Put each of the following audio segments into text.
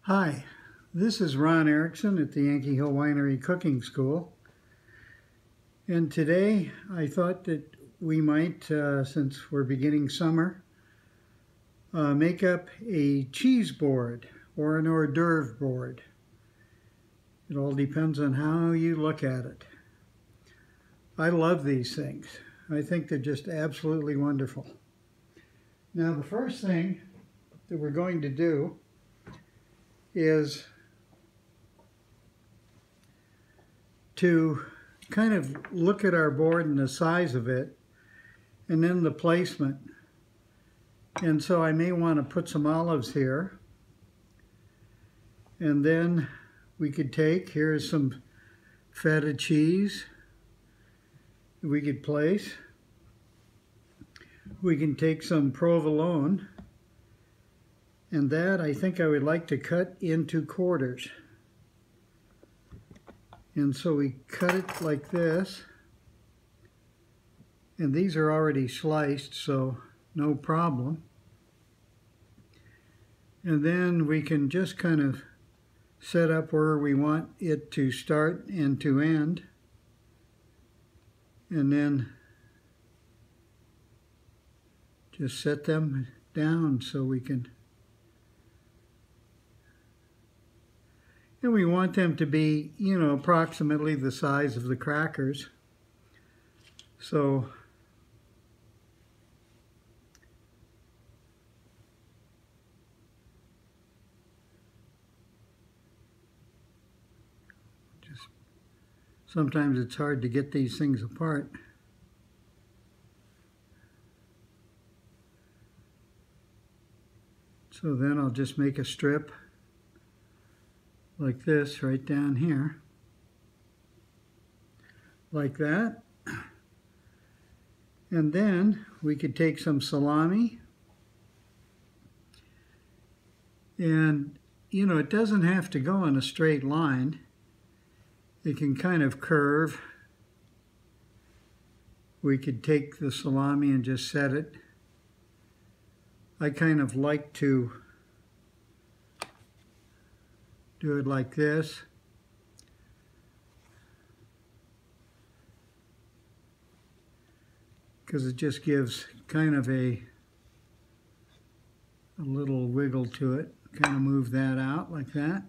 Hi, this is Ron Erickson at the Yankee Hill Winery Cooking School. And today I thought that we might, since we're beginning summer, make up a cheese board or an hors d'oeuvre board. It all depends on how you look at it. I love these things. I think they're just absolutely wonderful. Now the first thing that we're going to do is to kind of look at our board and the size of it, and then the placement. And so I may want to put some olives here, and then we could take, here's some feta cheese we could place. We can take some provolone, and that I think I would like to cut into quarters. And so we cut it like this, and these are already sliced, so no problem. And then we can just kind of set up where we want it to start and to end, and then just set them down so we can. And we want them to be, approximately the size of the crackers. So sometimes it's hard to get these things apart. So then I'll just make a strip like this right down here, like that. And then we could take some salami, and it doesn't have to go in a straight line. It can kind of curve. We could take the salami and just set it. I kind of like to do it like this. Because it just gives kind of a little wiggle to it. Kind of move that out like that.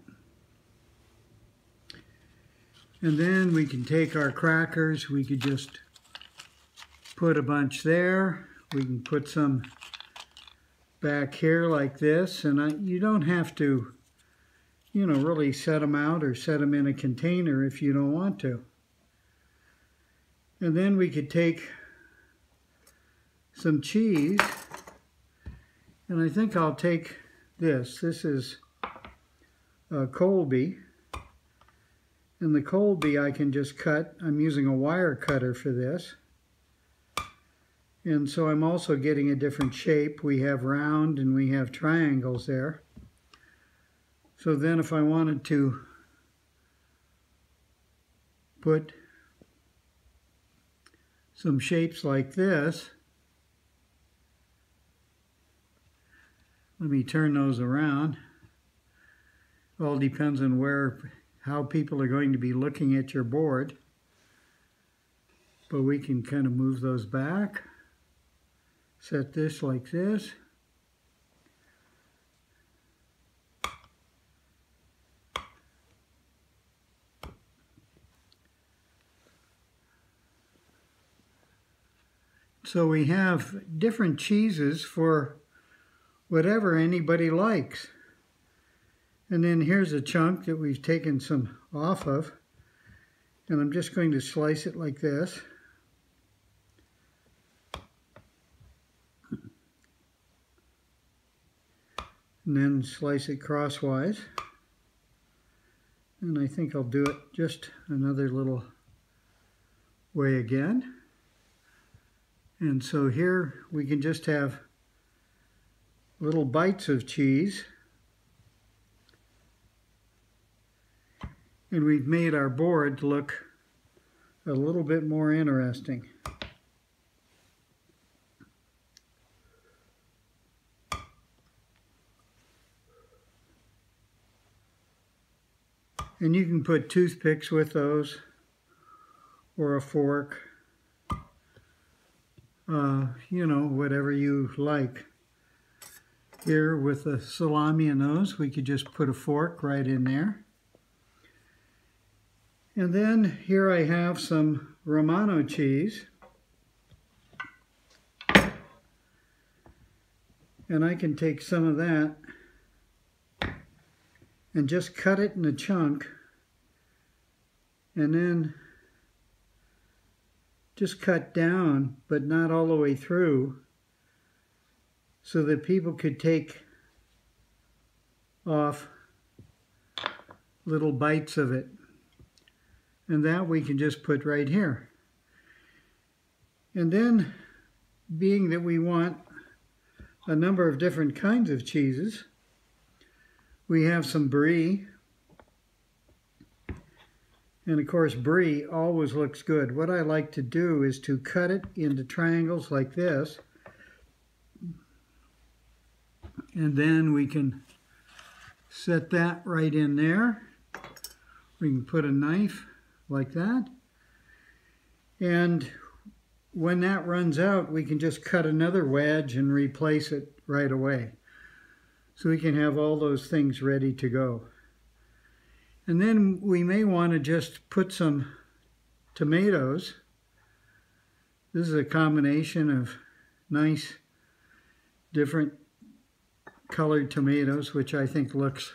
And then we can take our crackers. We could just put a bunch there. We can put some back here like this. And you don't have to really set them out or set them in a container if you don't want to. And then we could take some cheese, and I think I'll take this. This is Colby, and the Colby I can just cut. I'm using a wire cutter for this, and so I'm also getting a different shape. We have round and we have triangles there. So then if I wanted to put some shapes like this, let me turn those around. It all depends on how people are going to be looking at your board. But we can kind of move those back, set this like this. So we have different cheeses for whatever anybody likes. And then here's a chunk that we've taken some off of, and I'm just going to slice it like this. And then slice it crosswise. And I think I'll do it just another little way again. And so here we can just have little bites of cheese. And we've made our board look a little bit more interesting. And you can put toothpicks with those, or a fork, you know, whatever you like. Here with the salami and those, we could just put a fork right in there. And then here I have some Romano cheese. And I can take some of that and just cut it in a chunk, and then just cut down, but not all the way through, so that people could take off little bites of it. And that we can just put right here. And then, being that we want a number of different kinds of cheeses, we have some brie. And of course, brie always looks good. What I like to do is to cut it into triangles like this. And then we can set that right in there. We can put a knife like that. And when that runs out, we can just cut another wedge and replace it right away. So we can have all those things ready to go. And then we may want to just put some tomatoes. This is a combination of nice different colored tomatoes, which I think looks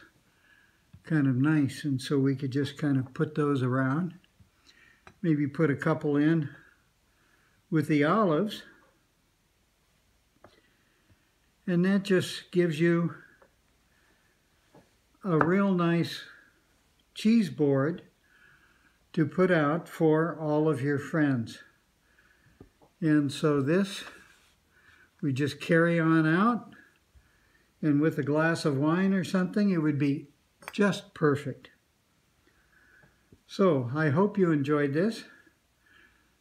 kind of nice. And so we could just kind of put those around. Maybe put a couple in with the olives. And that just gives you a real nice cheese board to put out for all of your friends. And so this, we just carry on out, and with a glass of wine or something, it would be just perfect. So I hope you enjoyed this.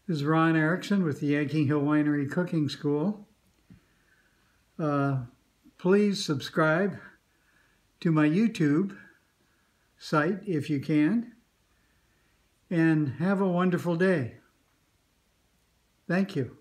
This is Ron Erickson with the Yankee Hill Winery Cooking School. Please subscribe to my YouTube site if you can, and have a wonderful day. Thank you.